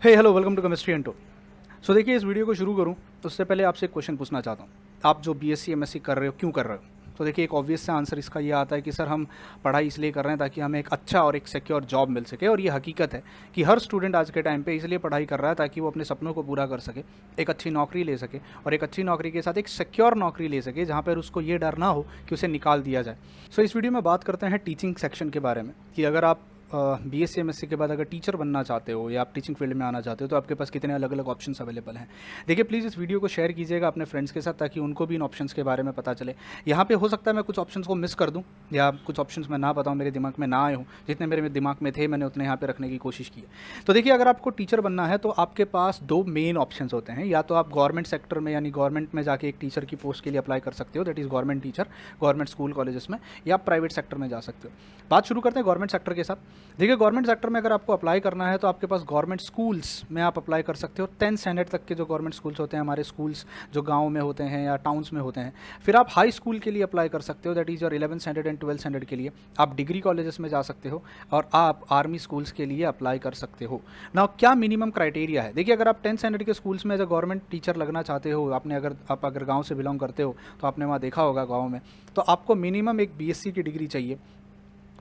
Hey hello, welcome to chemistry and to. So देखिए, इस video को शुरू करूं उससे पहले आपसे एक क्वेश्चन पूछना चाहता हूं। आप जो बीएससी एमएससी कर रहे हो, क्यों कर रहे हो? तो देखिए, एक ऑब्वियस सा आंसर इसका ये आता है कि सर हम पढ़ाई इसलिए कर रहे हैं ताकि हमें एक अच्छा और एक सिक्योर जॉब मिल सके। और ये हकीकत है कि हर स्टूडेंट आज के टाइम पे इसलिए पढ़ाई कर रहा है ताकि वो अपने सपनों को पूरा कर सके, एक अच्छी नौकरी ले सके, और एक अच्छी नौकरी के साथ एक सिक्योर नौकरी ले सके जहाँ पर उसको ये डर ना हो कि उसे निकाल दिया जाए। सो इस वीडियो में बात करते हैं टीचिंग सेक्शन के बारे में कि अगर आप बीएससी एमएससी के बाद अगर टीचर बनना चाहते हो या आप टीचिंग फील्ड में आना चाहते हो तो आपके पास कितने अलग अलग ऑप्शंस अवेलेबल हैं। देखिए, प्लीज़ इस वीडियो को शेयर कीजिएगा अपने फ्रेंड्स के साथ ताकि उनको भी इन ऑप्शंस के बारे में पता चले। यहाँ पे हो सकता है मैं कुछ ऑप्शंस को मिस कर दूँ या कुछ ऑप्शंस मैं ना बताऊँ, मेरे दिमाग में ना आए हों। जितने मेरे दिमाग में थे मैंने उतने यहाँ पे रखने की कोशिश की है। तो देखिए, अगर आपको टीचर बनना है तो आपके पास दो मेन ऑप्शंस होते हैं। या तो आप गवर्नमेंट सेक्टर में यानी गवर्नमेंट में जाके एक टीचर की पोस्ट के लिए अप्लाई कर सकते हो, that is government teacher, government school colleges में, या आप प्राइवेट सेक्टर में जा सकते हो। बात शुरू करते हैं गवर्नमेंट सेक्टर के साथ। देखिए, गवर्नमेंट सेक्टर में अगर आपको अप्लाई करना है तो आपके पास गवर्नमेंट स्कूल्स में आप अप्लाई कर सकते हो। 10th स्टैंडर्ड तक के जो गवर्नमेंट स्कूल्स होते हैं, हमारे स्कूल्स जो गाँव में होते हैं या टाउन्स में होते हैं। फिर आप हाई स्कूल के लिए अप्लाई कर सकते हो, that is your 11th standard and 12th standard के लिए। आप डिग्री कॉलेजेस में जा सकते हो और आप आर्मी स्कूल्स के लिए अप्लाई कर सकते हो। नाउ क्या मिनिमम क्राइटेरिया है? देखिए, अगर आप 10th स्टैंडर्ड के स्कूल्स में एज अ गवर्नमेंट टीचर लगना चाहते हो, आप अगर गाँव से बिलोंग करते हो तो आपने वहाँ देखा होगा गाँव में, तो आपको मिनिमम एक बीएससी की डिग्री चाहिए,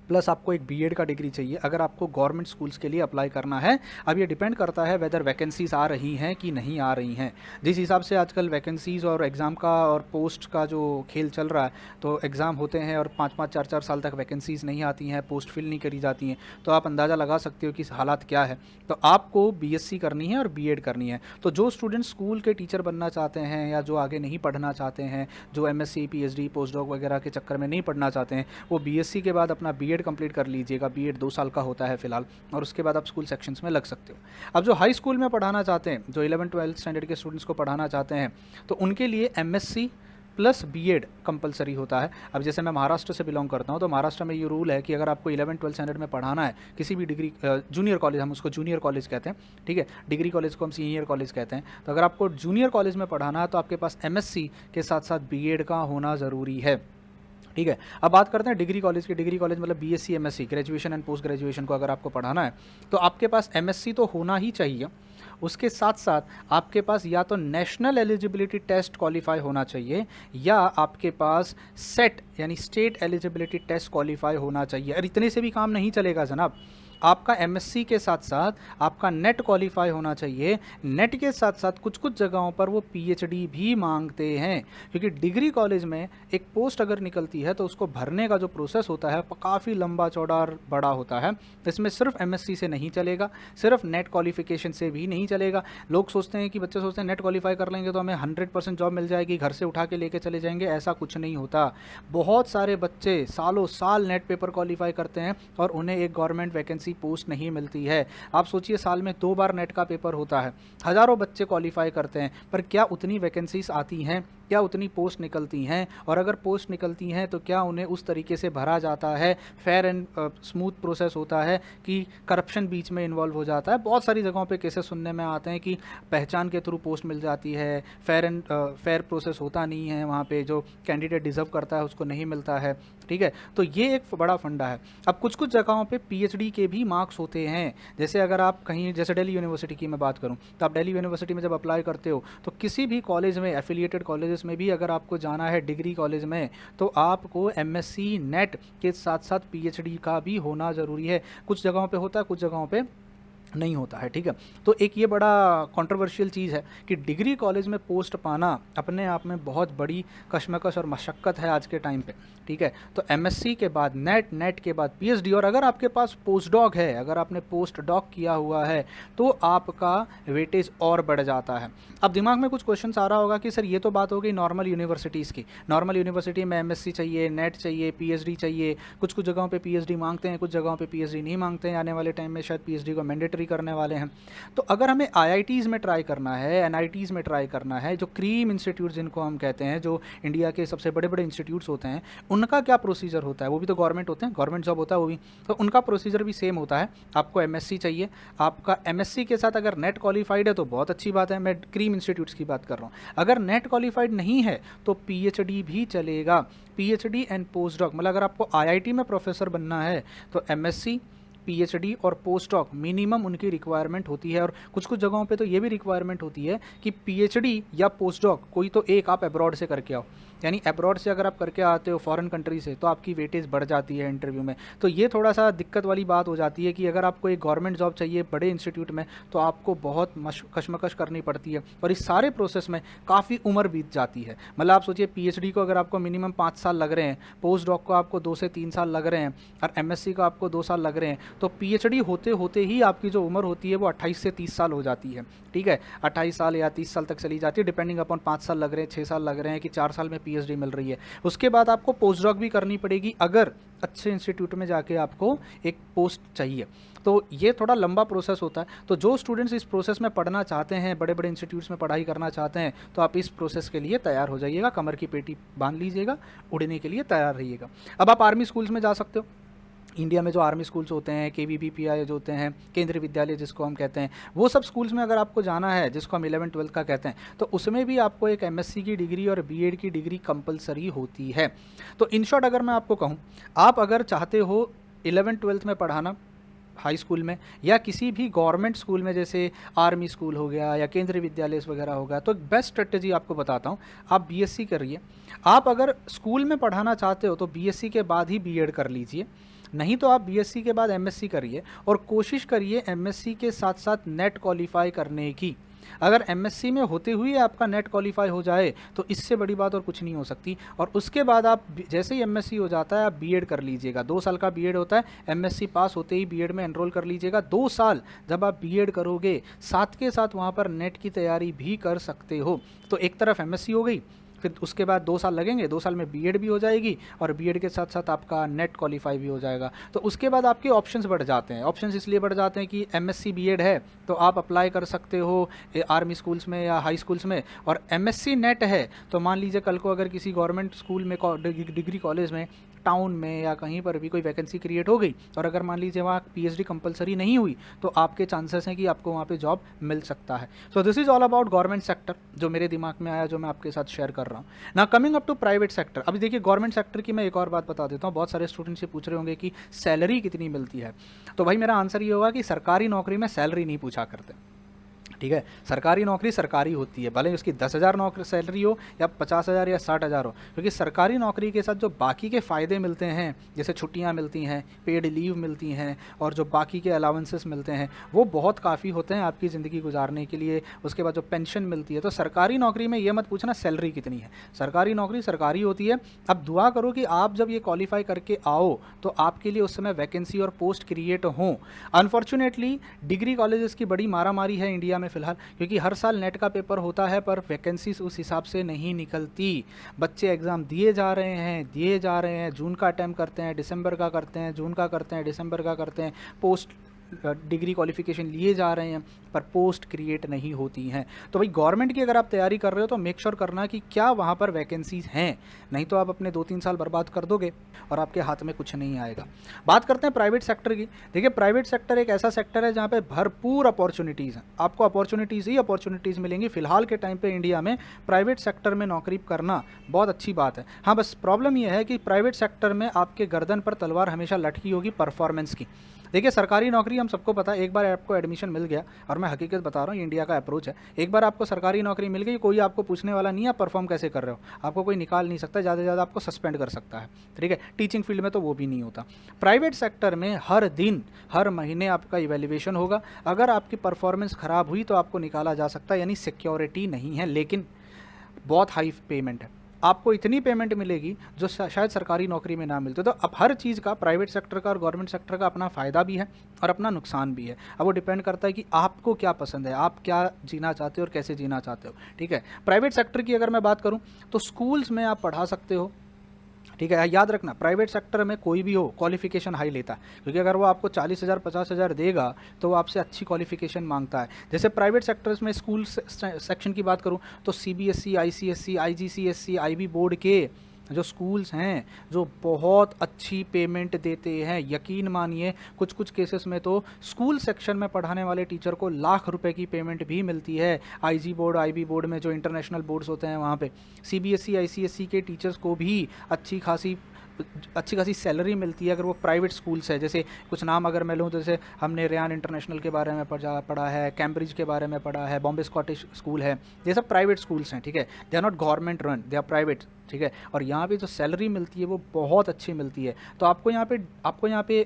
प्लस आपको एक बीएड का डिग्री चाहिए अगर आपको गवर्नमेंट स्कूल्स के लिए अप्लाई करना है। अब ये डिपेंड करता है वेदर वैकेंसीज आ रही हैं कि नहीं आ रही हैं। जिस हिसाब से आजकल वैकेंसीज़ और एग्ज़ाम का और पोस्ट का जो खेल चल रहा है, तो एग्ज़ाम होते हैं और 5-5 4-4 साल तक वैकेंसीज़ नहीं आती हैं, पोस्ट फिल नहीं करी जाती हैं। तो आप अंदाज़ा लगा सकते हो कि हालात क्या है। तो आपको बीएससी करनी है और बीएड करनी है। तो जो स्टूडेंट स्कूल के टीचर बनना चाहते हैं या जो आगे नहीं पढ़ना चाहते हैं, जो एमएससी पीएचडी पोस्ट डॉक वगैरह के चक्कर में नहीं पढ़ना चाहते हैं, वो बीएससी के बाद अपना बीएड कंप्लीट कर लीजिएगा। बीएड 2 साल का होता है फिलहाल, और उसके बाद आप स्कूल सेक्शंस में लग सकते हो। अब जो हाई स्कूल में पढ़ाना चाहते हैं, जो 11-12 स्टैंडर्ड के स्टूडेंट्स को पढ़ाना चाहते हैं, तो उनके लिए एमएससी प्लस बीएड कंपलसरी होता है। अब जैसे मैं महाराष्ट्र से बिलोंग करता हूँ, तो महाराष्ट्र में ये रूल है कि अगर आपको 11-12 स्टैंडर्ड में पढ़ाना है किसी भी डिग्री जूनियर कॉलेज, हम उसको जूनियर कॉलेज कहते हैं, ठीक है, डिग्री कॉलेज को हम सीनियर कॉलेज कहते हैं। तो अगर आपको जूनियर कॉलेज में पढ़ाना है तो आपके पास एमएससी के साथ साथ बीएड का होना ज़रूरी है, ठीक है। अब बात करते हैं डिग्री कॉलेज की। डिग्री कॉलेज मतलब BSc MSc, graduation and post graduation को अगर आपको पढ़ाना है तो आपके पास एमएससी तो होना ही चाहिए। उसके साथ साथ आपके पास या तो नेशनल एलिजिबिलिटी टेस्ट क्वालिफाई होना चाहिए, या आपके पास सेट यानी स्टेट एलिजिबिलिटी टेस्ट क्वालिफाई होना चाहिए। और इतने से भी काम नहीं चलेगा जनाब, आपका एमएससी के साथ साथ आपका नेट क्वालिफाई होना चाहिए। नेट के साथ साथ कुछ कुछ जगहों पर वो पीएचडी भी मांगते हैं, क्योंकि डिग्री कॉलेज में एक पोस्ट अगर निकलती है तो उसको भरने का जो प्रोसेस होता है काफ़ी लंबा चौड़ा और बड़ा होता है। इसमें सिर्फ एमएससी से नहीं चलेगा, सिर्फ नेट क्वालिफिकेशन से भी नहीं चलेगा। लोग सोचते हैं कि बच्चे सोचते हैं नेट क्वालिफाई कर लेंगे तो हमें 100% जॉब मिल जाएगी, घर से उठा के लेके चले जाएंगे। ऐसा कुछ नहीं होता। बहुत सारे बच्चे सालों साल नेट पेपर क्वालिफाई करते हैं और उन्हें एक गवर्नमेंट वैकेंसी पोस्ट नहीं मिलती है। आप सोचिए, साल में 2 बार नेट का पेपर होता है, हज़ारों बच्चे क्वालिफाई करते हैं, पर क्या उतनी वैकेंसीज आती हैं? क्या उतनी पोस्ट निकलती हैं? और अगर पोस्ट निकलती हैं तो क्या उन्हें उस तरीके से भरा जाता है? फेयर एंड स्मूथ प्रोसेस होता है कि करप्शन बीच में इन्वॉल्व हो जाता है? बहुत सारी जगहों पे केसेस सुनने में आते हैं कि पहचान के थ्रू पोस्ट मिल जाती है, फेयर प्रोसेस होता नहीं है, वहाँ पे जो कैंडिडेट डिज़र्व करता है उसको नहीं मिलता है, ठीक है। तो ये एक बड़ा फंडा है। अब कुछ कुछ जगहों पे पीएचडी के भी मार्क्स होते हैं। जैसे अगर आप कहीं, जैसे दिल्ली यूनिवर्सिटी की मैं बात करूं, तो आप दिल्ली यूनिवर्सिटी में जब अप्लाई करते हो तो किसी भी कॉलेज में, एफिलिएटेड कॉलेजेस में भी अगर आपको जाना है डिग्री कॉलेज में, तो आपको एमएससी नेट के साथ साथ पीएचडी का भी होना ज़रूरी है। कुछ जगहों पे होता है, कुछ जगहों पे नहीं होता है, ठीक है। तो एक ये बड़ा कंट्रोवर्शियल चीज़ है कि डिग्री कॉलेज में पोस्ट पाना अपने आप में बहुत बड़ी कशमकश और मशक्क़त है आज के टाइम पे, ठीक है। तो एमएससी के बाद नेट, नेट के बाद पीएचडी, और अगर आपके पास पोस्ट डॉक है, अगर आपने पोस्ट डॉक किया हुआ है, तो आपका वेटेज और बढ़ जाता है। अब दिमाग में कुछ क्वेश्चन आ रहा होगा कि सर ये तो बात हो गई नॉर्मल यूनिवर्सिटीज़ की। नॉर्मल यूनिवर्सिटी में एमएससी चाहिए, नेट चाहिए, पीएचडी चाहिए। कुछ कुछ जगहों पे पीएचडी मांगते हैं, कुछ जगहों पे पीएचडी नहीं मांगते हैं। आने वाले टाइम में शायद पीएचडी को मैंडेटरी करने वाले हैं। तो अगर हमें आईआईटीज़ में ट्राई करना है, एनआईटीज़ में ट्राई करना है, जो क्रीम इंस्टीट्यूट जिनको हम कहते हैं, जो इंडिया के सबसे बड़े बड़े इंस्टीट्यूट्स होते हैं, उनका क्या प्रोसीजर होता है? वो भी तो गवर्नमेंट होते हैं, गवर्नमेंट जॉब होता है वो भी। तो उनका प्रोसीजर भी सेम होता है। आपको एमएससी चाहिए, आपका एमएससी के साथ अगर नेट क्वालिफाइड है तो बहुत अच्छी बात है। मैं क्रीम इंस्टीट्यूट्स की बात कर रहा हूँ। अगर नेट क्वालिफाइड नहीं है तो पीएचडी भी चलेगा। पीएचडी एंड पोस्ट डॉक, मतलब अगर आपको आईआईटी में प्रोफेसर बनना है तो एमएससी पीएचडी और पोस्ट डॉक मिनिमम उनकी रिक्वायरमेंट होती है, और कुछ कुछ जगहों पे तो ये भी रिक्वायरमेंट होती है कि पीएचडी या पोस्ट डॉक कोई तो एक आप अब्रॉड से करके आओ, यानी अब्रॉड से अगर आप करके आते हो फॉरेन कंट्री से तो आपकी वेटेज बढ़ जाती है इंटरव्यू में। तो ये थोड़ा सा दिक्कत वाली बात हो जाती है कि अगर आपको एक गवर्नमेंट जॉब चाहिए बड़े इंस्टीट्यूट में तो आपको बहुत कशमकश करनी पड़ती है, और इस सारे प्रोसेस में काफ़ी उम्र बीत जाती है। मतलब आप सोचिए पीएचडी को अगर आपको मिनिमम 5 साल लग रहे हैं, पोस्ट डॉक को आपको 2 से 3 साल लग रहे हैं, और एमएससी को आपको 2 साल लग रहे हैं, तो पीएचडी होते होते ही आपकी जो उम्र होती है वो 28 से 30 साल हो जाती है। ठीक है, 28 साल या 30 साल तक चली जाती है, डिपेंडिंग अपॉन 5 साल लग रहे हैं, 6 साल लग रहे हैं कि 4 साल में पीएचडी मिल रही है। उसके बाद आपको पोस्ट डॉक भी करनी पड़ेगी अगर अच्छे इंस्टीट्यूट में जाके आपको एक पोस्ट चाहिए। तो ये थोड़ा लंबा प्रोसेस होता है। तो जो स्टूडेंट्स इस प्रोसेस में पढ़ना चाहते हैं, बड़े बड़े इंस्टीट्यूट्स में पढ़ाई करना चाहते हैं, तो आप इस प्रोसेस के लिए तैयार हो जाइएगा, कमर की पेटी बांध लीजिएगा, उड़ने के लिए तैयार रहिएगा। अब आप आर्मी स्कूल्स में जा सकते हो। इंडिया में जो आर्मी स्कूल्स होते हैं, केवीपीआई जो होते हैं, केंद्रीय विद्यालय जिसको हम कहते हैं, वो सब स्कूल्स में अगर आपको जाना है, जिसको हम 11th-12th का कहते हैं, तो उसमें भी आपको एक एमएससी की डिग्री और बीएड की डिग्री कंपलसरी होती है। तो इन शॉर्ट अगर मैं आपको कहूँ, आप अगर चाहते हो 11th-12th में पढ़ाना हाई स्कूल में या किसी भी गवर्नमेंट स्कूल में, जैसे आर्मी स्कूल हो गया या केंद्रीय विद्यालय वगैरह हो गया, तो एक बेस्ट स्ट्रेटजी आपको बताता हूँ, आप बीएससी करिए। आप अगर स्कूल में पढ़ाना चाहते हो तो बीएससी के बाद ही बीएड कर लीजिए, नहीं तो आप बीएससी के बाद एमएससी करिए, और कोशिश करिए एमएससी के साथ साथ नेट क्वालिफाई करने की। अगर एमएससी में होते हुए आपका नेट क्वालिफाई हो जाए तो इससे बड़ी बात और कुछ नहीं हो सकती। और उसके बाद आप जैसे ही एमएससी हो जाता है आप बीएड कर लीजिएगा। 2 साल का बीएड होता है, एमएससी पास होते ही बीएड में एनरोल कर लीजिएगा। 2 साल जब आप बीएड करोगे, साथ के साथ वहाँ पर नेट की तैयारी भी कर सकते हो। तो एक तरफ एमएससी हो गई, फिर उसके बाद 2 साल लगेंगे, 2 साल में बीएड भी हो जाएगी, और बीएड के साथ साथ आपका नेट क्वालिफाई भी हो जाएगा। तो उसके बाद आपके ऑप्शंस बढ़ जाते हैं। ऑप्शंस इसलिए बढ़ जाते हैं कि एमएससी बीएड है तो आप अप्लाई कर सकते हो आर्मी स्कूल्स में या हाई स्कूल्स में, और एमएससी नेट है तो मान लीजिए कल को अगर किसी गवर्नमेंट स्कूल में, डिग्री कॉलेज में, टाउन में या कहीं पर भी कोई वैकेंसी क्रिएट हो गई, और अगर मान लीजिए वहाँ पीएचडी कंपलसरी नहीं हुई, तो आपके चांसेस हैं कि आपको वहाँ पे जॉब मिल सकता है। सो this is all about government sector, जो मेरे दिमाग में आया, जो मैं आपके साथ शेयर कर रहा हूँ। ना coming up to private sector. अभी देखिए गवर्नमेंट सेक्टर की मैं एक और बात बता देता हूँ। बहुत सारे स्टूडेंट्स से पूछ रहे होंगे कि सैलरी कितनी मिलती है, तो भाई मेरा आंसर ये होगा कि सरकारी नौकरी में सैलरी नहीं पूछा करते। ठीक है, सरकारी नौकरी सरकारी होती है, भले उसकी 10,000 नौकरी सैलरी हो या 50,000 या 60,000 हो, क्योंकि सरकारी नौकरी के साथ जो बाकी के फ़ायदे मिलते हैं, जैसे छुट्टियां मिलती हैं, पेड लीव मिलती हैं, और जो बाकी के अलाउंसेस मिलते हैं, वो बहुत काफ़ी होते हैं आपकी ज़िंदगी गुजारने के लिए। उसके बाद जो पेंशन मिलती है, तो सरकारी नौकरी में ये मत पूछना सैलरी कितनी है, सरकारी नौकरी सरकारी होती है। अब दुआ करो कि आप जब ये क्वालिफाई करके आओ तो आपके लिए उस समय वैकेंसी और पोस्ट क्रिएट हों। अनफॉर्चुनेटली डिग्री कॉलेजेस की बड़ी मारामारी है इंडिया में फ़िलहाल, क्योंकि हर साल नेट का पेपर होता है पर वैकेंसीज उस हिसाब से नहीं निकलती। बच्चे एग्ज़ाम दिए जा रहे हैं, जून का अटैम्प्ट करते हैं, दिसंबर का करते हैं, जून का करते हैं, दिसंबर का करते हैं, पोस्ट डिग्री क्वालिफिकेशन लिए जा रहे हैं, पर पोस्ट क्रिएट नहीं होती हैं। तो भाई गवर्नमेंट की अगर आप तैयारी कर रहे हो तो मेक श्योर करना कि क्या वहाँ पर वैकेंसीज हैं, नहीं तो आप अपने 2-3 साल बर्बाद कर दोगे और आपके हाथ में कुछ नहीं आएगा। बात करते हैं प्राइवेट सेक्टर की। देखिए प्राइवेट सेक्टर एक ऐसा सेक्टर है जहाँ पे भरपूर अपॉर्चुनिटीज़ हैं, आपको अपॉर्चुनिटीज़ ही अपॉर्चुनिटीज़ मिलेंगी। फिलहाल के टाइम पे इंडिया में प्राइवेट सेक्टर में नौकरी करना बहुत अच्छी बात है। हाँ, बस प्रॉब्लम यह है कि प्राइवेट सेक्टर में आपके गर्दन पर तलवार हमेशा लटकी होगी परफॉर्मेंस की। देखिए सरकारी नौकरी हम सबको पता है, एक बार आपको एडमिशन मिल गया, और मैं हकीकत बता रहा हूँ, इंडिया का अप्रोच है, एक बार आपको सरकारी नौकरी मिल गई, कोई आपको पूछने वाला नहीं है आप परफॉर्म कैसे कर रहे हो, आपको कोई निकाल नहीं सकता, ज़्यादा से ज़्यादा आपको सस्पेंड कर सकता है। ठीक है, टीचिंग फील्ड में तो वो भी नहीं होता। प्राइवेट सेक्टर में हर दिन हर महीने आपका इवैल्यूएशन होगा, अगर आपकी परफॉर्मेंस ख़राब हुई तो आपको निकाला जा सकता है, यानी सिक्योरिटी नहीं है, लेकिन बहुत हाई पेमेंट है। आपको इतनी पेमेंट मिलेगी जो शायद सरकारी नौकरी में ना मिलते। तो अब हर चीज़ का, प्राइवेट सेक्टर का और गवर्नमेंट सेक्टर का अपना फ़ायदा भी है और अपना नुकसान भी है। अब वो डिपेंड करता है कि आपको क्या पसंद है, आप क्या जीना चाहते हो और कैसे जीना चाहते हो। ठीक है, प्राइवेट सेक्टर की अगर मैं बात करूँ तो स्कूल्स में आप पढ़ा सकते हो। ठीक है, याद रखना प्राइवेट सेक्टर में कोई भी हो क्वालिफिकेशन हाई लेता है, क्योंकि अगर वो आपको 40,000 50,000 देगा तो वो आपसे अच्छी क्वालिफिकेशन मांगता है। जैसे प्राइवेट सेक्टर्स में स्कूल सेक्शन की बात करूँ तो CBSE, ICSE, IGCSE, IB board के जो स्कूल्स हैं जो बहुत अच्छी पेमेंट देते हैं। यकीन मानिए कुछ कुछ केसेस में तो स्कूल सेक्शन में पढ़ाने वाले टीचर को लाख रुपए की पेमेंट भी मिलती है। आईजी बोर्ड, आईबी बोर्ड में जो इंटरनेशनल बोर्ड्स होते हैं वहाँ पे सीबीएसई, आईसीएसई के टीचर्स को भी अच्छी खासी अच्छी खासी सैलरी मिलती है अगर वो प्राइवेट स्कूल्स है। जैसे कुछ नाम अगर मैं लूँ तो जैसे हमने रेयान इंटरनेशनल के बारे में पढ़ा है, कैम्ब्रिज के बारे में पढ़ा है, बॉम्बे स्कॉटिश स्कूल है, ये सब प्राइवेट स्कूल्स हैं, ठीक है। They are not government run, they are private, ठीक है। और यहाँ पे जो सैलरी मिलती है वो बहुत अच्छी मिलती है। तो आपको यहाँ पे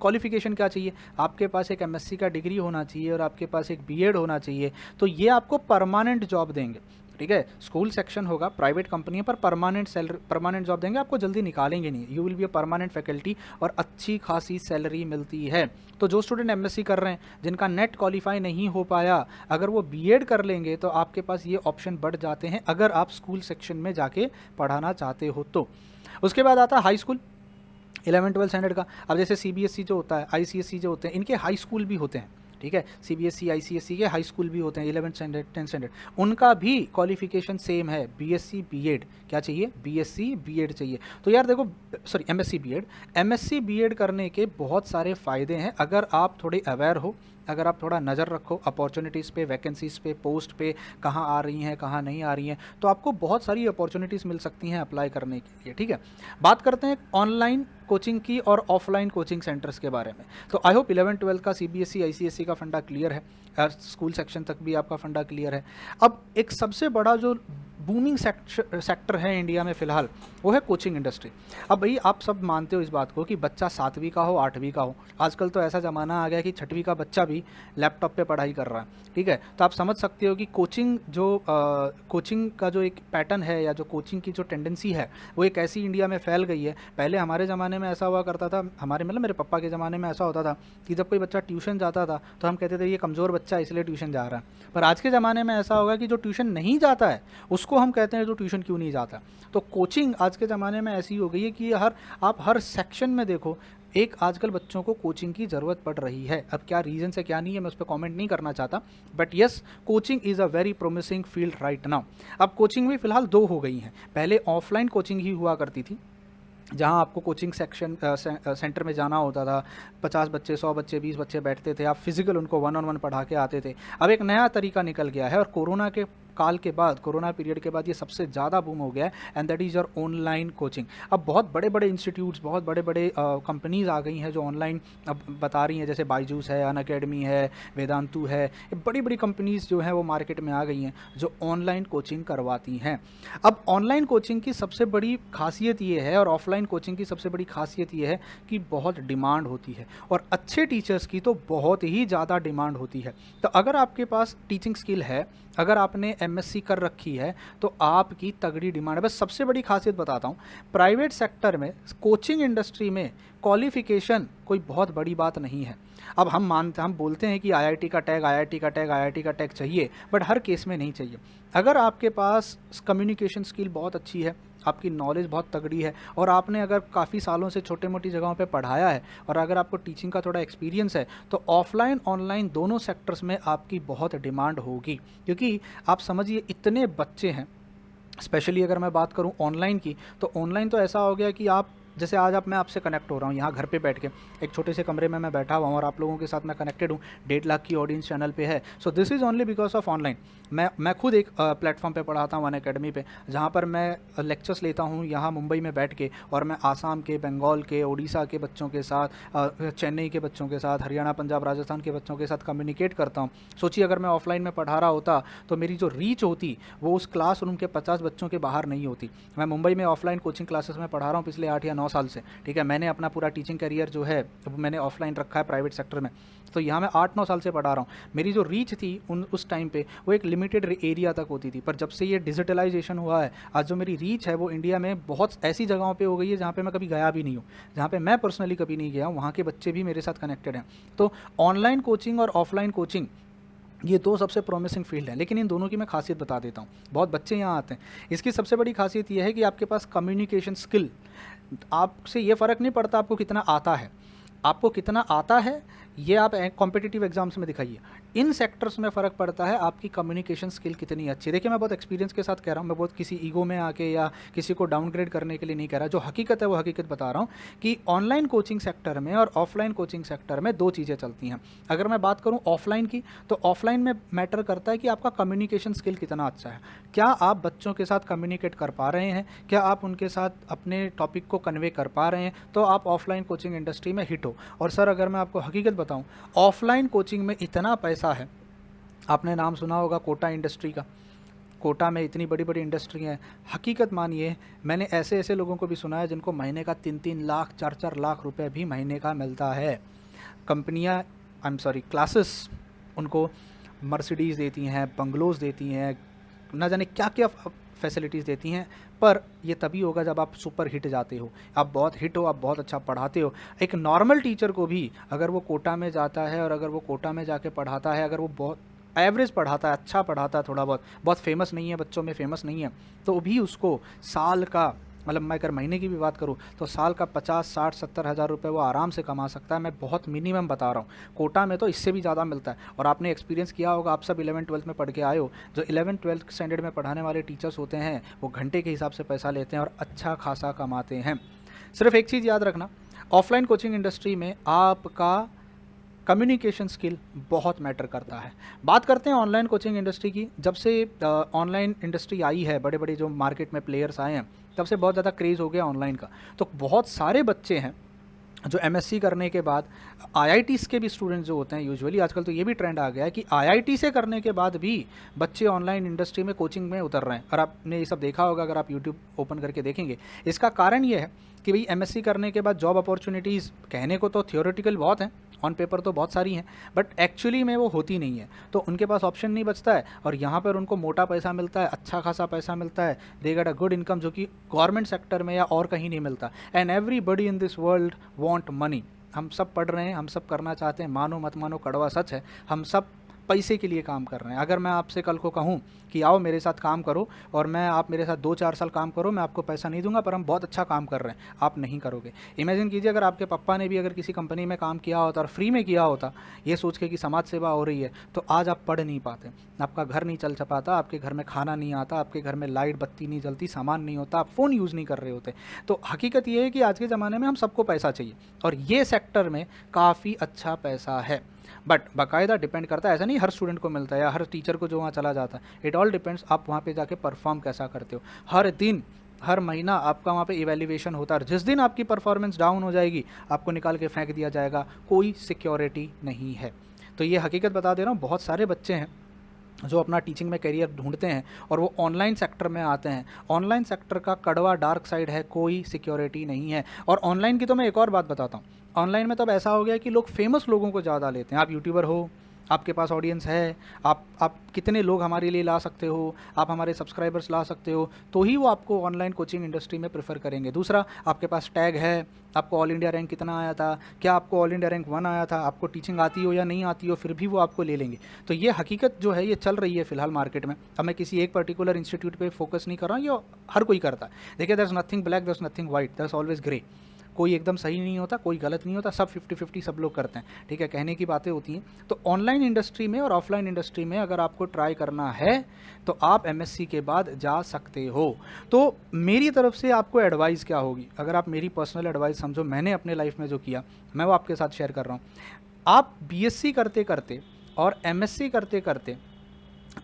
क्वालिफिकेशन क्या चाहिए, आपके पास एक एमएससी का डिग्री होना चाहिए और आपके पास एक बीएड होना चाहिए। तो ये आपको परमानेंट जॉब देंगे, ठीक है। स्कूल सेक्शन होगा, प्राइवेट कंपनी है, पर परमानेंट जॉब देंगे, आपको जल्दी निकालेंगे नहीं। You will be a permanent faculty और अच्छी खासी सैलरी मिलती है। तो जो स्टूडेंट एमएससी कर रहे हैं, जिनका नेट क्वालिफाई नहीं हो पाया, अगर वो बीएड कर लेंगे तो आपके पास ये ऑप्शन बढ़ जाते हैं अगर आप स्कूल सेक्शन में जाके पढ़ाना चाहते हो तो। उसके बाद आता है हाई स्कूल, 11-12 स्टैंडर्ड का। अब जैसे सीबीएसई जो होता है, आईसीएसई जो होते हैं, इनके हाई स्कूल भी होते हैं, ठीक है। सीबीएसई आईसीएसई के हाई स्कूल भी होते हैं, 11 स्टैंडर्ड 10 स्टैंडर्ड, उनका भी क्वालिफिकेशन सेम है, बीएससी बीएड। क्या चाहिए, बीएससी बीएड चाहिए। तो यार देखो, सॉरी एमएससी बीएड करने के बहुत सारे फ़ायदे हैं अगर आप थोड़े अवेयर हो, अगर आप थोड़ा नज़र रखो अपॉर्चुनिटीज़ पे, वैकेंसीज़ पे, पोस्ट पे कहाँ आ रही हैं कहाँ नहीं आ रही हैं, तो आपको बहुत सारी अपॉर्चुनिटीज़ मिल सकती हैं अप्लाई करने के लिए, ठीक है। बात करते हैं ऑनलाइन कोचिंग की और ऑफलाइन कोचिंग सेंटर्स के बारे में। तो आई होप 11-12 का सीबीएसई आईसीएसई का फंडा क्लियर है, स्कूल सेक्शन तक भी आपका फंडा क्लियर है। अब एक सबसे बड़ा जो बूमिंग सेक्टर है इंडिया में फ़िलहाल, वो है कोचिंग इंडस्ट्री। अब भाई आप सब मानते हो इस बात को कि बच्चा 7वीं का हो 8वीं का हो, आजकल तो ऐसा ज़माना आ गया कि 6वीं का बच्चा भी लैपटॉप पे पढ़ाई कर रहा है, ठीक है। तो आप समझ सकते हो कि कोचिंग का जो एक पैटर्न है या जो कोचिंग की जो टेंडेंसी है वो एक ऐसी इंडिया में फैल गई है। पहले हमारे ज़माने में ऐसा हुआ करता था, मेरे पापा के ज़माने में ऐसा होता था कि जब कोई बच्चा ट्यूशन जाता था तो हम कहते थे ये कमज़ोर बच्चा है इसलिए ट्यूशन जा रहा है। पर आज के ज़माने में ऐसा होगा कि जो ट्यूशन नहीं जाता है उसको हम कहते हैं तो ट्यूशन क्यों नहीं जाता। तो कोचिंग आज के ज़माने में ऐसी हो गई है कि आप हर सेक्शन में देखो, एक आजकल बच्चों को कोचिंग की ज़रूरत पड़ रही है। अब क्या रीज़न है क्या नहीं है मैं उस पर कमेंट नहीं करना चाहता, but yes, coaching is a very promising field right now. अब कोचिंग भी फ़िलहाल 2 हो गई हैं। पहले ऑफलाइन कोचिंग ही हुआ करती थी, जहाँ आपको कोचिंग सेंटर में जाना होता था, 50 बच्चे 100 बच्चे 20 बच्चे बैठते थे, आप फिजिकल उनको 1-on-1 पढ़ा के आते थे। अब एक नया तरीका निकल गया है और कोरोना पीरियड के बाद ये सबसे ज़्यादा बूम हो गया है, and that is your online coaching. अब बहुत बड़े बड़े इंस्टीट्यूट्स, बहुत बड़े बड़े कंपनीज़ आ गई हैं जो ऑनलाइन अब बता रही हैं, जैसे बायजूस है, अनअकैडमी है, वेदांतु है, ये बड़ी बड़ी कंपनीज़ जो हैं वो मार्केट में आ गई हैं जो ऑनलाइन कोचिंग करवाती हैं। अब ऑनलाइन कोचिंग की सबसे बड़ी खासियत ये है और ऑफलाइन कोचिंग की सबसे बड़ी खासियत ये है कि बहुत डिमांड होती है, और अच्छे टीचर्स की तो बहुत ही ज़्यादा डिमांड होती है। तो अगर आपके पास टीचिंग स्किल है, अगर आपने एमएससी कर रखी है, तो आपकी तगड़ी डिमांड है। बस सबसे बड़ी खासियत बताता हूँ, प्राइवेट सेक्टर में, कोचिंग इंडस्ट्री में क्वालिफ़िकेशन कोई बहुत बड़ी बात नहीं है। अब हम बोलते हैं कि आईआईटी का टैग चाहिए, बट हर केस में नहीं चाहिए। अगर आपके पास कम्युनिकेशन स्किल बहुत अच्छी है, आपकी नॉलेज बहुत तगड़ी है, और आपने अगर काफ़ी सालों से छोटे मोटी जगहों पे पढ़ाया है, और अगर आपको टीचिंग का थोड़ा एक्सपीरियंस है, तो ऑफलाइन ऑनलाइन दोनों सेक्टर्स में आपकी बहुत डिमांड होगी। क्योंकि आप समझिए इतने बच्चे हैं, स्पेशली अगर मैं बात करूं ऑनलाइन की, तो ऑनलाइन तो ऐसा हो गया कि आप जैसे आज मैं आपसे कनेक्ट हो रहा हूँ यहाँ घर पे बैठ के, एक छोटे से कमरे में मैं बैठा हुआ हूँ और आप लोगों के साथ मैं कनेक्टेड हूँ, 1.5 लाख की ऑडियंस चैनल पे है। सो this is only because of online. मैं खुद एक प्लेटफॉर्म पे पढ़ाता हूँ, अनअकैडमी पे, जहाँ पर मैं लेक्चर्स लेता हूँ यहाँ मुंबई में बैठ के, और मैं आसाम के, बंगाल के, उड़ीसा के बच्चों के साथ, चेन्नई के बच्चों के साथ, हरियाणा पंजाब राजस्थान के बच्चों के साथ कम्युनिकेट करता हूँ। सोचिए अगर मैं ऑफलाइन में पढ़ा रहा होता तो मेरी जो रीच होती वो उस क्लासरूम के 50 बच्चों के बाहर नहीं होती। मैं मुंबई में ऑफलाइन कोचिंग क्लासेस में पढ़ा रहा हूँ पिछले 8 या 9 साल से, ठीक है। मैंने अपना पूरा टीचिंग करियर जो है वो मैंने ऑफलाइन रखा है प्राइवेट सेक्टर में, तो यहाँ मैं 8-9 साल से पढ़ा रहा हूँ। मेरी जो रीच थी उस टाइम पे वो एक लिमिटेड एरिया तक होती थी, पर जब से ये डिजिटलाइजेशन हुआ है, आज जो मेरी रीच है वो इंडिया में बहुत ऐसी जगहों पे हो गई है जहाँ पे मैं कभी गया भी नहीं हूँ, जहाँ पे मैं पर्सनली कभी नहीं गया हूँ, वहाँ के बच्चे भी मेरे साथ कनेक्टेड हैं। तो ऑनलाइन कोचिंग और ऑफलाइन कोचिंग, ये 2 सबसे प्रॉमिसिंग फील्ड हैं, लेकिन इन दोनों की मैं खासियत बता देता हूँ। बहुत बच्चे यहाँ आते हैं, इसकी सबसे बड़ी खासियत ये है कि आपके पास कम्युनिकेशन स्किल, आपसे ये फ़र्क नहीं पड़ता आपको कितना आता है, आपको कितना आता है ये आप कॉम्पिटिटिव एग्जाम्स में दिखाइए। इन सेक्टर्स में फ़र्क पड़ता है आपकी कम्युनिकेशन स्किल कितनी अच्छी है। देखिए मैं बहुत एक्सपीरियंस के साथ कह रहा हूँ, मैं बहुत किसी ईगो में आके या किसी को डाउनग्रेड करने के लिए नहीं कह रहा, जो हकीकत है वो हकीकत बता रहा हूँ कि ऑनलाइन कोचिंग सेक्टर में और ऑफलाइन कोचिंग सेक्टर में दो चीज़ें चलती हैं। अगर मैं बात करूँ ऑफलाइन की, तो ऑफलाइन में मैटर करता है कि आपका कम्युनिकेशन स्किल कितना अच्छा है। क्या आप बच्चों के साथ कम्युनिकेट कर पा रहे हैं, क्या आप उनके साथ अपने टॉपिक को कन्वे कर पा रहे हैं, तो आप ऑफलाइन कोचिंग इंडस्ट्री में हिट हो। और सर अगर मैं आपको हकीकत बताऊं, ऑफलाइन कोचिंग में इतना पैसा है। आपने नाम सुना होगा कोटा इंडस्ट्री का। कोटा में इतनी बड़ी बड़ी इंडस्ट्री हैं। हकीकत मानिए, मैंने ऐसे ऐसे लोगों को भी सुना है जिनको महीने का 3-3 लाख 4-4 लाख रुपए भी महीने का मिलता है। कंपनियां, आई एम सॉरी, क्लासेस उनको मर्सिडीज़ देती हैं, बंगलोज देती हैं, ना जाने क्या क्या फैसिलिटीज़ देती हैं। पर ये तभी होगा जब आप सुपर हिट जाते हो, आप बहुत हिट हो, आप बहुत अच्छा पढ़ाते हो। एक नॉर्मल टीचर को भी अगर वो कोटा में जाता है और अगर वो कोटा में जाके पढ़ाता है, अगर वो बहुत एवरेज पढ़ाता है, अच्छा पढ़ाता है, थोड़ा बहुत, बहुत फेमस नहीं है, बच्चों में फेमस नहीं है, तो भी उसको साल का, मतलब मैं अगर महीने की भी बात करूँ तो साल का 50-60-70 हज़ार रुपये वो आराम से कमा सकता है। मैं बहुत मिनिमम बता रहा हूँ। कोटा में तो इससे भी ज़्यादा मिलता है। और आपने एक्सपीरियंस किया होगा, आप सब 11th-12th में पढ़ के आए हो, जो 11th-12th स्टैंडर्ड में पढ़ाने वाले टीचर्स होते हैं वो घंटे के हिसाब से पैसा लेते हैं और अच्छा खासा कमाते हैं। सिर्फ एक चीज़ याद रखना, ऑफलाइन कोचिंग इंडस्ट्री में आपका कम्युनिकेशन स्किल बहुत मैटर करता है। बात करते हैं ऑनलाइन कोचिंग इंडस्ट्री की। जब से ऑनलाइन इंडस्ट्री आई है, बड़े बड़े जो मार्केट में प्लेयर्स आए हैं, तब से बहुत ज़्यादा क्रेज़ हो गया ऑनलाइन का। तो बहुत सारे बच्चे हैं जो एमएससी करने के बाद, आईआईटीज़ के भी स्टूडेंट्स जो होते हैं यूजुअली, आजकल तो ये भी ट्रेंड आ गया है कि आईआईटी से करने के बाद भी बच्चे ऑनलाइन इंडस्ट्री में कोचिंग में उतर रहे हैं। और आपने ये सब देखा होगा अगर आप यूट्यूब ओपन करके देखेंगे। इसका कारण ये है कि भाई एमएससी करने के बाद जॉब अपॉर्चुनिटीज़ कहने को तो थियोरेटिकल बहुत हैं, ऑन पेपर तो बहुत सारी हैं, बट एक्चुअली में वो होती नहीं है। तो उनके पास ऑप्शन नहीं बचता है और यहाँ पर उनको मोटा पैसा मिलता है, अच्छा खासा पैसा मिलता है, they get a good income, जो कि गवर्नमेंट सेक्टर में या और कहीं नहीं मिलता। And everybody in this world want money. हम सब पढ़ रहे हैं, हम सब करना चाहते हैं, मानो मत मानो कड़वा सच है, हम सब पैसे के लिए काम कर रहे हैं। अगर मैं आपसे कल को कहूँ कि आओ मेरे साथ काम करो और आप मेरे साथ 2-4 साल काम करो, मैं आपको पैसा नहीं दूंगा, पर हम बहुत अच्छा काम कर रहे हैं, आप नहीं करोगे। इमेजिन कीजिए अगर आपके पापा ने भी अगर किसी कंपनी में काम किया होता और फ्री में किया होता, ये सोच के कि समाज सेवा हो रही है, तो आज आप पढ़ नहीं पाते, आपका घर नहीं चल पाता, आपके घर में खाना नहीं आता, आपके घर में लाइट बत्ती नहीं जलती, सामान नहीं होता, आप फ़ोन यूज़ नहीं कर रहे होते। तो हकीकत ये है कि आज के ज़माने में हम सबको पैसा चाहिए और ये सेक्टर में काफ़ी अच्छा पैसा है। बट बाकायदा डिपेंड करता है, ऐसा नहीं हर स्टूडेंट को मिलता है या हर टीचर को जो वहाँ चला जाता है। इट ऑल डिपेंड्स आप वहाँ पे जाके परफॉर्म कैसा करते हो। हर दिन, हर महीना आपका वहाँ पे इवैल्यूएशन होता है। जिस दिन आपकी परफॉर्मेंस डाउन हो जाएगी, आपको निकाल के फेंक दिया जाएगा, कोई सिक्योरिटी नहीं है। तो ये हकीकत बता दे रहा हूँ, बहुत सारे बच्चे हैं जो अपना टीचिंग में करियर ढूंढते हैं और वो ऑनलाइन सेक्टर में आते हैं। ऑनलाइन सेक्टर का कड़वा डार्क साइड है, कोई सिक्योरिटी नहीं है। और ऑनलाइन की तो मैं एक और बात बताता हूँ, ऑनलाइन में तो अब ऐसा हो गया कि लोग फेमस लोगों को ज़्यादा लेते हैं। आप यूट्यूबर हो, आपके पास ऑडियंस है, आप कितने लोग हमारे लिए ला सकते हो, आप हमारे सब्सक्राइबर्स ला सकते हो, तो ही वो आपको ऑनलाइन कोचिंग इंडस्ट्री में प्रेफर करेंगे। दूसरा, आपके पास टैग है, आपको ऑल इंडिया रैंक कितना आया था, क्या आपको ऑल इंडिया रैंक 1 आया था, आपको टीचिंग आती हो या नहीं आती हो, फिर भी वो आपको ले लेंगे। तो ये हकीकत जो है ये चल रही है फ़िलहाल मार्केट में। अब मैं किसी एक पर्टिकुलर इंस्टीट्यूट पे फोकस नहीं कर रहा हूँ, ये हर कोई करता है। देखिए, there is nothing black, there is nothing white, there is always grey. कोई एकदम सही नहीं होता, कोई गलत नहीं होता, सब 50-50 सब लोग करते हैं, ठीक है, कहने की बातें होती हैं। तो ऑनलाइन इंडस्ट्री में और ऑफलाइन इंडस्ट्री में अगर आपको ट्राई करना है तो आप एमएससी के बाद जा सकते हो। तो मेरी तरफ से आपको एडवाइस क्या होगी, अगर आप मेरी पर्सनल एडवाइस समझो, मैंने अपने लाइफ में जो किया मैं वो आपके साथ शेयर कर रहा हूँ। आप बीएससी करते करते और एमएससी करते करते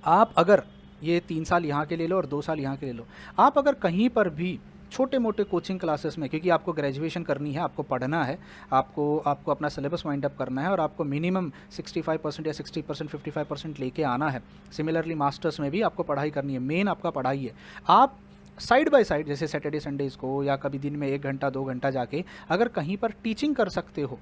आप अगर ये 3 साल यहाँ के ले लो और 2 साल यहाँ के ले लो, आप अगर कहीं पर भी छोटे मोटे कोचिंग क्लासेस में, क्योंकि आपको ग्रेजुएशन करनी है, आपको पढ़ना है, आपको अपना सिलेबस वाइंड अप करना है और आपको मिनिमम 65% या 60%, 55% लेके आना है। सिमिलरली मास्टर्स में भी आपको पढ़ाई करनी है, मेन आपका पढ़ाई है। आप साइड बाय साइड, जैसे सैटरडे संडेज़ को या कभी दिन में 1 घंटा 2 घंटा जाके अगर कहीं पर टीचिंग कर सकते हो,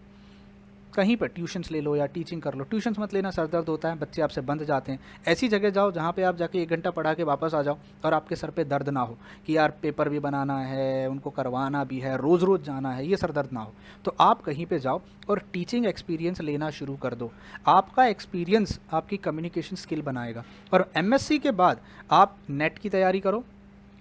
कहीं पर ट्यूशन्स ले लो या टीचिंग कर लो। ट्यूशन्स मत लेना, सर दर्द होता है, बच्चे आपसे बंद जाते हैं। ऐसी जगह जाओ जहाँ पे आप जाके 1 घंटा पढ़ा के वापस आ जाओ और आपके सर पे दर्द ना हो कि यार पेपर भी बनाना है, उनको करवाना भी है, रोज़ रोज़ जाना है, ये सर दर्द ना हो। तो आप कहीं पे जाओ और टीचिंग एक्सपीरियंस लेना शुरू कर दो। आपका एक्सपीरियंस आपकी कम्युनिकेशन स्किल बनाएगा। और एमएससी के बाद आप नेट की तैयारी करो,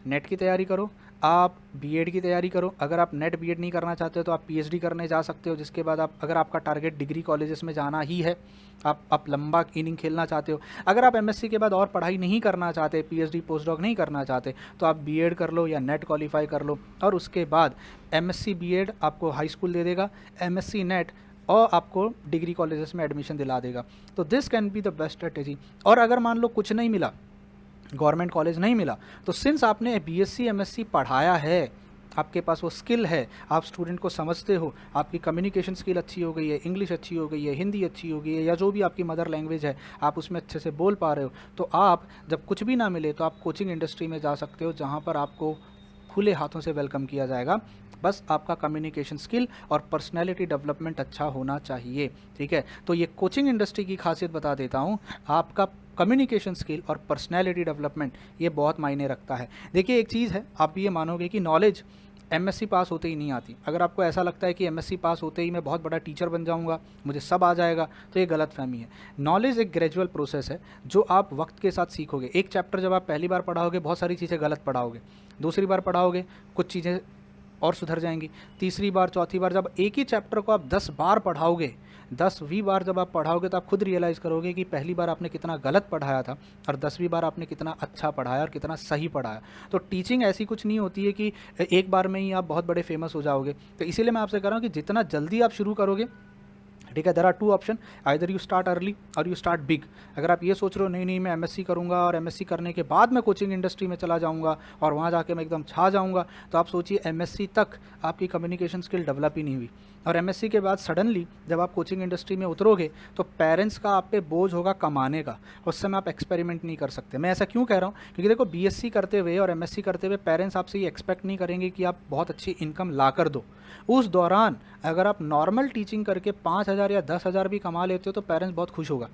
नेट की तैयारी करो, आप बीएड की तैयारी करो। अगर आप नेट बीएड नहीं करना चाहते हो तो आप पीएचडी करने जा सकते हो, जिसके बाद आप, अगर आपका टारगेट डिग्री कॉलेजेस में जाना ही है, आप लंबा इनिंग खेलना चाहते हो, अगर आप एमएससी के बाद और पढ़ाई नहीं करना चाहते, पीएचडी पोस्ट डॉक नहीं करना चाहते, तो आप बीएड कर लो या नेट क्वालिफाई कर लो, और उसके बाद एमएससी बीएड आपको हाई स्कूल दे देगा, एमएससी नेट और आपको डिग्री कॉलेजेस में एडमिशन दिला देगा। तो this can be the best strategy. और अगर मान लो कुछ नहीं मिला, गवर्नमेंट कॉलेज नहीं मिला, तो सिंस आपने बीएससी एमएससी पढ़ाया है, आपके पास वो स्किल है, आप स्टूडेंट को समझते हो, आपकी कम्युनिकेशन स्किल अच्छी हो गई है, इंग्लिश अच्छी हो गई है, हिंदी अच्छी हो गई है, या जो भी आपकी मदर लैंग्वेज है आप उसमें अच्छे से बोल पा रहे हो, तो आप जब कुछ भी ना मिले तो आप कोचिंग इंडस्ट्री में जा सकते हो, जहाँ पर आपको खुले हाथों से वेलकम किया जाएगा। बस आपका कम्युनिकेशन स्किल और पर्सनैलिटी डेवलपमेंट अच्छा होना चाहिए, ठीक है। तो ये कोचिंग इंडस्ट्री की खासियत बता देता हूँ, आपका कम्युनिकेशन स्किल और पर्सनैलिटी डेवलपमेंट ये बहुत मायने रखता है। देखिए एक चीज़ है, आप ये मानोगे कि नॉलेज एमएससी पास होते ही नहीं आती। अगर आपको ऐसा लगता है कि एमएससी पास होते ही मैं बहुत बड़ा टीचर बन जाऊंगा, मुझे सब आ जाएगा, तो ये गलत फहमी है। नॉलेज एक ग्रेजुअल प्रोसेस है जो आप वक्त के साथ सीखोगे। एक चैप्टर जब आप पहली बार पढ़ाओगे बहुत सारी चीज़ें गलत पढ़ाओगे, दूसरी बार पढ़ाओगे कुछ चीज़ें और सुधर जाएंगी, तीसरी बार चौथी बार जब एक ही चैप्टर को आप 10 बार पढ़ाओगे, 10वीं बार जब आप पढ़ाओगे तो आप खुद रियलाइज़ करोगे कि पहली बार आपने कितना गलत पढ़ाया था और 10वीं बार आपने कितना अच्छा पढ़ाया और कितना सही पढ़ाया। तो टीचिंग ऐसी कुछ नहीं होती है कि एक बार में ही आप बहुत बड़े फेमस हो जाओगे। तो इसीलिए मैं आपसे कह रहा हूँ कि जितना जल्दी आप शुरू करोगे, ठीक है, there are 2 option, either you start early और यू स्टार्ट बिग। अगर आप ये सोच रहे हो नहीं मैं एमएससी करूंगा और एमएससी करने के बाद मैं कोचिंग इंडस्ट्री में चला जाऊंगा और वहाँ जाके मैं एकदम छा जाऊंगा, तो आप सोचिए एमएससी तक आपकी कम्युनिकेशन स्किल डेवलप ही नहीं हुई, और एमएससी के बाद सडनली जब आप कोचिंग इंडस्ट्री में उतरोगे तो पेरेंट्स का आप पे बोझ होगा कमाने का, उस समय आप एक्सपेरिमेंट नहीं कर सकते। मैं ऐसा क्यों कह रहा हूँ, क्योंकि देखो बीएससी करते हुए और एमएससी करते हुए पेरेंट्स आपसे ये एक्सपेक्ट नहीं करेंगे कि आप बहुत अच्छी इनकम ला कर दो। उस दौरान अगर आप नॉर्मल टीचिंग करके 5,000 या 10,000 भी कमा लेते हो तो पेरेंट्स बहुत खुश होगा।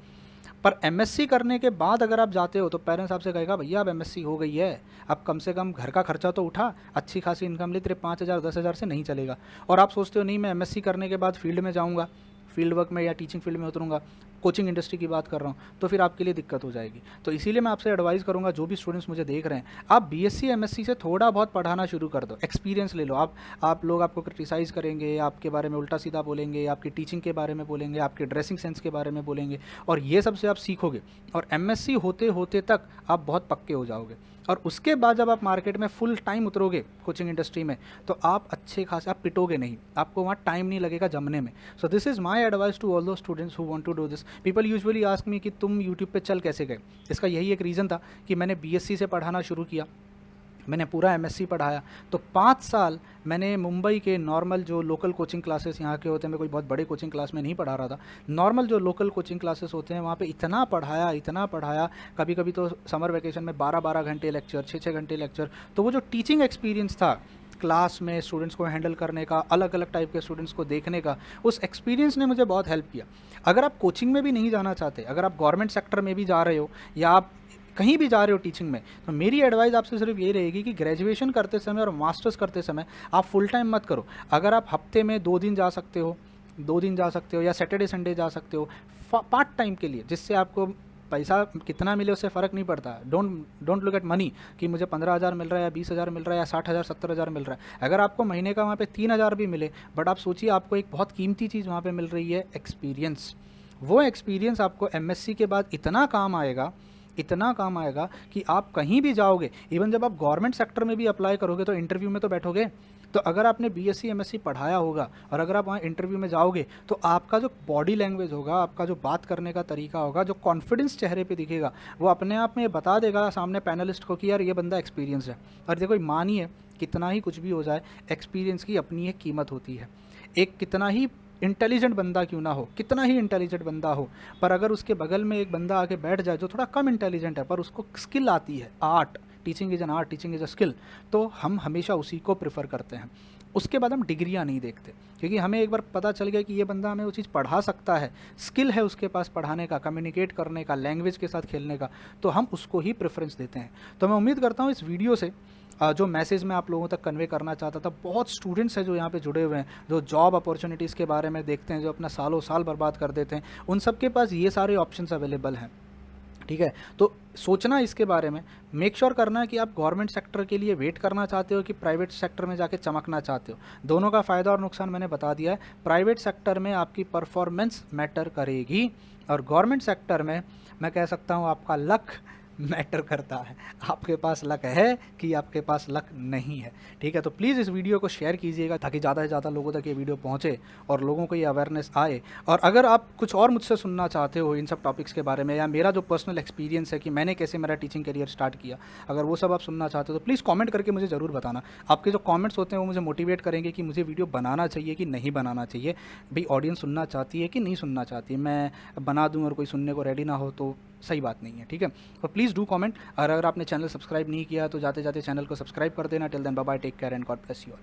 पर एमएससी करने के बाद अगर आप जाते हो तो पेरेंट्स आपसे कहेगा भैया अब एमएससी हो गई है, अब कम से कम घर का खर्चा तो उठा, अच्छी खासी इनकम ले, तेरे 5,000 10,000 से नहीं चलेगा। और आप सोचते हो नहीं मैं एमएससी करने के बाद फील्ड में जाऊँगा, फील्ड वर्क में या टीचिंग फील्ड में उतरूँगा, कोचिंग इंडस्ट्री की बात कर रहा हूँ, तो फिर आपके लिए दिक्कत हो जाएगी। तो इसीलिए मैं आपसे एडवाइस करूँगा, जो भी स्टूडेंट्स मुझे देख रहे हैं, आप बीएससी एमएससी से थोड़ा बहुत पढ़ाना शुरू कर दो, एक्सपीरियंस ले लो। आप लोग आपको क्रिटिसाइज़ करेंगे, आपके बारे में उल्टा सीधा बोलेंगे, आपकी टीचिंग के बारे में बोलेंगे, आपके ड्रेसिंग सेंस के बारे में बोलेंगे, और ये सब से आप सीखोगे और एमएससी होते होते तक आप बहुत पक्के हो जाओगे। और उसके बाद जब आप मार्केट में फुल टाइम उतरोगे कोचिंग इंडस्ट्री में, तो आप अच्छे खासे, आप पिटोगे नहीं, आपको वहाँ टाइम नहीं लगेगा जमने में। So this is my advice to all those students who want to do this. People usually ask me कि तुम यूट्यूब पे चल कैसे गए। इसका यही एक रीज़न था कि मैंने बीएससी से पढ़ाना शुरू किया, मैंने पूरा एमएससी पढ़ाया, तो 5 साल मैंने मुंबई के नॉर्मल जो लोकल कोचिंग क्लासेस यहाँ के होते हैं, मैं कोई बहुत बड़े कोचिंग क्लास में नहीं पढ़ा रहा था, नॉर्मल जो लोकल कोचिंग क्लासेस होते हैं वहाँ पे इतना पढ़ाया, कभी कभी तो समर वेकेशन में 12-12 घंटे लेक्चर, 6-6 घंटे लेक्चर। तो वो जो टीचिंग एक्सपीरियंस था क्लास में स्टूडेंट्स को हैंडल करने का, अलग अलग टाइप के स्टूडेंट्स को देखने का, उस एक्सपीरियंस ने मुझे बहुत हेल्प किया। अगर आप कोचिंग में भी नहीं जाना चाहते, अगर आप गवर्नमेंट सेक्टर में भी जा रहे हो या आप कहीं भी जा रहे हो टीचिंग में, तो मेरी एडवाइस आपसे सिर्फ ये रहेगी कि ग्रेजुएशन करते समय और मास्टर्स करते समय आप फुल टाइम मत करो। अगर आप हफ्ते में 2 दिन जा सकते हो, 2 दिन जा सकते हो, या सैटरडे संडे जा सकते हो पार्ट टाइम के लिए, जिससे आपको पैसा कितना मिले उससे फ़र्क नहीं पड़ता। डोंट लुक एट मनी कि मुझे 15,000 मिल रहा है या 20,000 मिल रहा है या 60,000 70,000 मिल रहा है। अगर आपको महीने का वहाँ पे 3,000 भी मिले, बट आप सोचिए आपको एक बहुत कीमती चीज़ वहाँ पे मिल रही है, एक्सपीरियंस। वो एक्सपीरियंस आपको एमएससी के बाद इतना काम आएगा कि आप कहीं भी जाओगे, इवन जब आप गवर्नमेंट सेक्टर में भी अप्लाई करोगे तो इंटरव्यू में तो बैठोगे, तो अगर आपने बीएससी एमएससी पढ़ाया होगा और अगर आप वहाँ इंटरव्यू में जाओगे तो आपका जो बॉडी लैंग्वेज होगा, आपका जो बात करने का तरीका होगा, जो कॉन्फिडेंस चेहरे पे दिखेगा, वो अपने आप में ये बता देगा सामने पैनलिस्ट को कि यार ये बंदा एक्सपीरियंस है। और देखो मानिए कितना ही कुछ भी हो जाए, एक्सपीरियंस की अपनी एक कीमत होती है। एक कितना ही इंटेलिजेंट बंदा क्यों ना हो, कितना ही इंटेलिजेंट बंदा हो, पर अगर उसके बगल में एक बंदा आके बैठ जाए जो थोड़ा कम इंटेलिजेंट है पर उसको स्किल आती है, art, teaching is an art, teaching is a skill, तो हम हमेशा उसी को प्रेफर करते हैं। उसके बाद हम डिग्रियां नहीं देखते, क्योंकि हमें एक बार पता चल गया कि ये बंदा हमें वो चीज़ पढ़ा सकता है, स्किल है उसके पास पढ़ाने का, कम्युनिकेट करने का, लैंग्वेज के साथ खेलने का, तो हम उसको ही प्रेफरेंस देते हैं। तो मैं उम्मीद करता हूँ इस वीडियो से जो मैसेज मैं आप लोगों तक कन्वे करना चाहता था, बहुत स्टूडेंट्स हैं जो यहाँ पे जुड़े हुए हैं, जो जॉब अपॉर्चुनिटीज़ के बारे में देखते हैं, जो अपना सालों साल बर्बाद कर देते हैं, उन सब के पास ये सारे ऑप्शंस अवेलेबल हैं। ठीक है। तो सोचना इसके बारे में, मेक श्योर करना है कि आप गवर्नमेंट सेक्टर के लिए वेट करना चाहते हो कि प्राइवेट सेक्टर में जाके चमकना चाहते हो। दोनों का फ़ायदा और नुकसान मैंने बता दिया है। प्राइवेट सेक्टर में आपकी परफॉर्मेंस मैटर करेगी और गवर्नमेंट सेक्टर में मैं कह सकता हूँ आपका लक मैटर करता है। आपके पास लक है कि आपके पास लक नहीं है, ठीक है। तो प्लीज़ इस वीडियो को शेयर कीजिएगा ताकि ज़्यादा से ज़्यादा लोगों तक ये वीडियो पहुँचे और लोगों को ये अवेयरनेस आए। और अगर आप कुछ और मुझसे सुनना चाहते हो इन सब टॉपिक्स के बारे में, या मेरा जो पर्सनल एक्सपीरियंस है कि मैंने कैसे मेरा टीचिंग करियर स्टार्ट किया, अगर वो सब आप सुनना चाहते हो तो प्लीज़ कॉमेंट करके मुझे ज़रूर बताना। आपके जो कॉमेंट्स होते हैं वो मुझे मोटिवेट करेंगे कि मुझे वीडियो बनाना चाहिए कि नहीं बनाना चाहिए। भाई ऑडियंस सुनना चाहती है कि नहीं सुनना चाहती है, मैं बना दूँ और कोई सुनने को रेडी ना हो तो सही बात नहीं है, ठीक है। तो प्लीज़ डू कमेंट। और अगर आपने चैनल सब्सक्राइब नहीं किया तो जाते जाते चैनल को सब्सक्राइब कर देना। Till then bye bye, take care and God bless you all.